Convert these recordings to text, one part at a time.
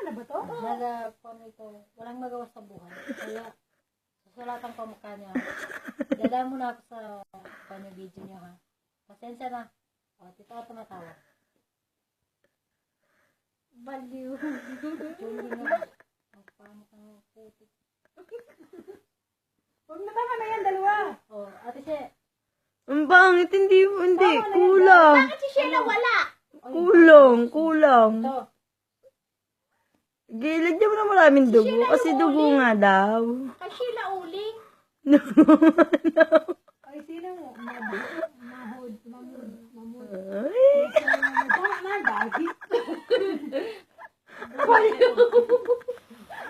na ba to? Nag-phone ito. Walang magawa sa buhay. Kaya, susulatan ko mukha niya. Dadaan mo na ako sa kanya video niya, ha? Pasensya na. O, tito ako tumatawa. Baliw. Julie nga. Ang pangit ang putik. Huwag na tama na yan, dalawa. O, ate siya. Ang pangit, hindi, kulang. Bakit si Sheila wala? Kulang. Ito. Lagyan mo na maraming dugo, kasi dugo nga daw. Kay Sheila uling. Ay, sino mo? Mahod. Ay. Dahil.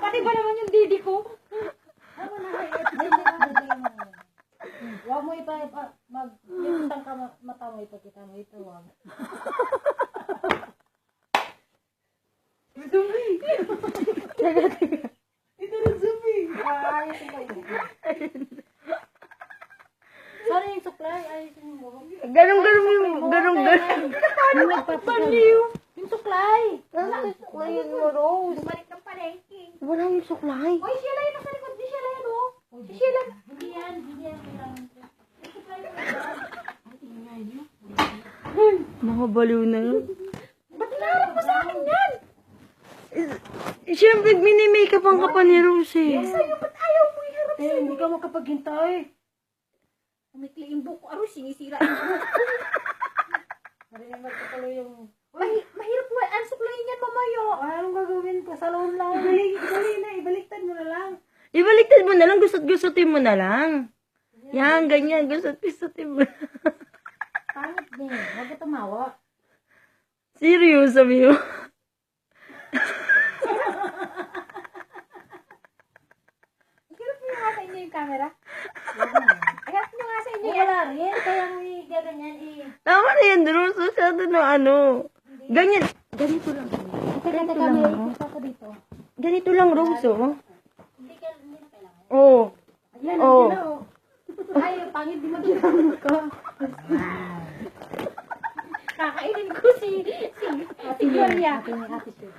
Pati ba naman yung didi ko? Ako na kayo. Huwag mo mag-iputang ka mata mo, ipakita mo. Ito, huwag. Zumi! Teka. Ito na Zumi! Ayos mo ito. Sorry yung supply. Ayos mo. Ganun. Yung nagpapaliw. Yung supply. Suklayin mo, Rose. Bumalik ng palengke. Wala yung suklay. Oy, Sheila yun nasa likod. Di Sheila yan, oh. Si Sheila. Hindi yan. Kailangan. Mga baliw na yun. Ba't larang mo sa akin yan? Siyempre, mini-makeup ang kapa ni Rose eh. Sa'yo, ba't ayaw mo iharap? Hindi ka makapaghintay. Umikli yung buko. Aro, sinisira yung buko. Marinig magpapalo yung... Mahirap mo. Ang suklayin yan, mamayo. Anong gagawin ko? Salon lang. Ibaliktad mo na lang. Ibaliktad mo na lang, gusot-gusotin mo na lang. Yan, ganyan, gusot-gusotin mo. Pangit din. Huwag ka tumawa. Serious, sabi mo. Iharap mo nga sa inyo yung camera. Iharap mo nga sa inyo yan. Wala rin. Kaya mo i-gaganyan Tama na yan, Rose. Masyado na ano. Ganyan. Ganito lang. Teka, may ipisa ko dito. Ganito lang, Rose, oh. Hindi na kailangan. Oo. Ayan, Oo. nandiyan na, oh. Ay, pangit di magkita ko. Kakainin ko si Gloria. Ate ni Ate Sue.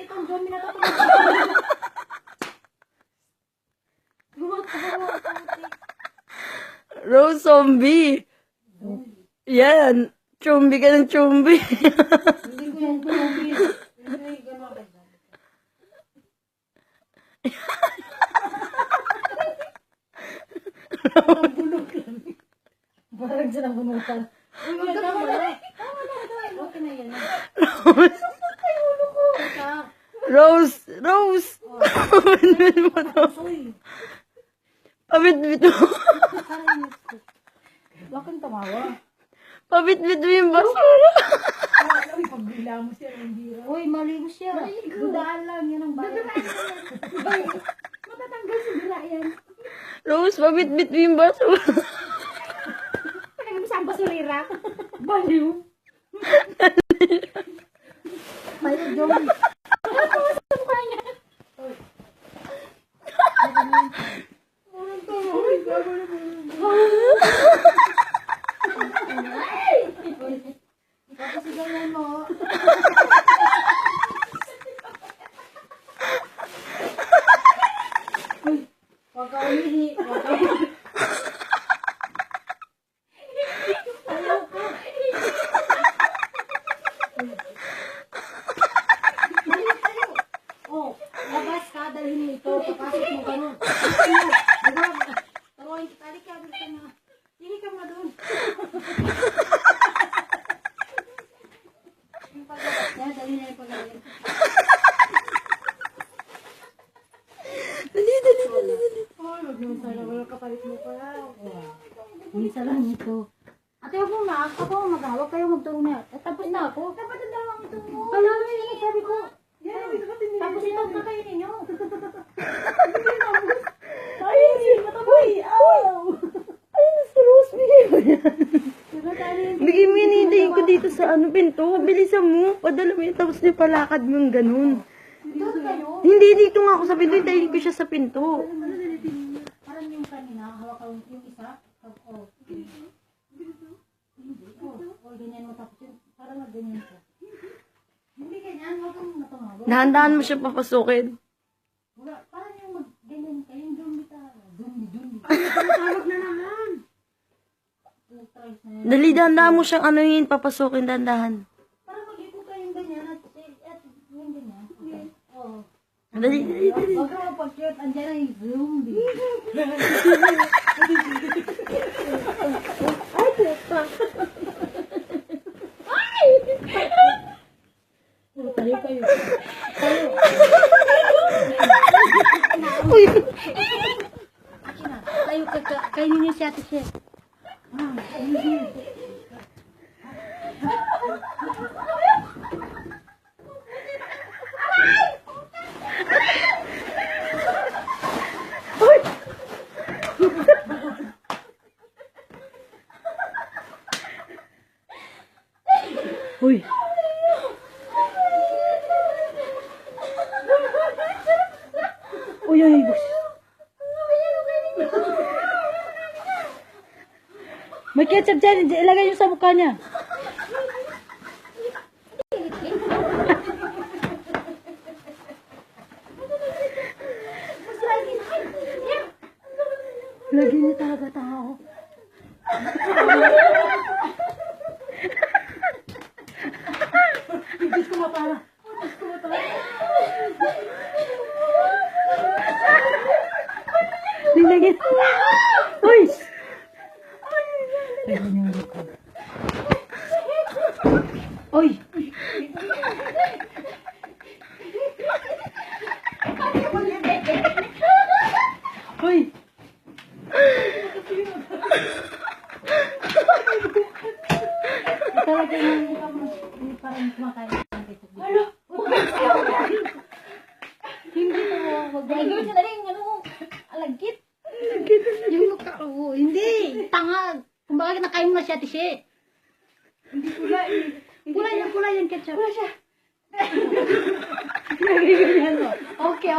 Itong zombie na to. Rose zombie. Yan. Chumbi ka ng chumbi. Hindi ko yan zombie. Hindi gano'n ka dyan. Parang bulog lang. Parang dyan ang bunutan. Uy, tama na. Okay na yan. Rose. Pabitbit mo to. Uy, Pabitbit mo. huwag kang tumawa. Pabitbit mo yung basura. Uy, pagbila mo siya. Uy, maligo siya. Dudaan lang, yan ang bayan. Matatanggal si Bila yan. Rose, pabitbit mo yung basura. Pagkagam mo sa basurira. Baliw. May zombie. Kasi ganyan mo. Huwag ka umihi. Huwag ka umihi. Ayaw ko. Balik tayo. Oh, labas ka, dalhin mo ito. Papasok mo ganun. Taruhin kita. Halika, halika na. Hindi ka ma doon. Yung paglabas niya, dalhin niya yung paglabas. Dali. Oh, magminsan na wala kapalit mo pa. Minsan lang ito. Ate, huwag mo na. Ako mag-hawak kayo magturo na. Tapos na ako. Dapat ang dalawang ito mo. Alam mo yun, sabi ko. Tapos ito, kakainin nyo. Ay, matabay. Ay, nasa Rose, bigay mo yan. Diba tayo? Bigay mo yan, hintayin ko dito sa pinto. Bilisan mo. Padala mo yan, tapos nipalakad mo yung ganun. Doon kayo. Hindi Hindi, dito nga ako sa pinto. Hintayin ko siya sa pinto. Parang yung kanina, hawak ko yung isa. Oh. Hindi. Oh, ganyan mo tapos yun. Parang ganyan siya. Hindi ganyan, huwag kang matumawag. Dahan-dahan mo siya papasukin. Wala, parang yung ganyan ka, yung zombie talaga. Zombie. Tawag na naman. Dali, dahan-dahan mo siyang anuhin, papasukin, dahan-dahan. Parang mag-ipo ka yung ganyan at yung ganyan. Okay. Oo. Dali, dali, dali. Huwag ka mapag-cute, andyan na yung zombie. Tayo kayo. Uy! Akin na. Tayo kainin niyo si Ate Chef. Uy! Uy, uy, boss. May ketchup dyan. Ilagay niyo sa mukha niya. Lagi niya talaga tao. Diyos ko mapara. Diyos ko mapara. Nilagay. Uy! Ay, ganyan yung likod. Uy! Uy! Talaga yung mukha mo. Parang kumakain ng ketchup. Ano? Hindi ko. Huwag mo. Gawin siya na rin. Ano? Alagkit. Yung mukha ko. Hindi. Tanga. Kumbaga nakain mo na siya, Tishe. Hindi pula. Pula yung ketchup. Pula siya. Okay.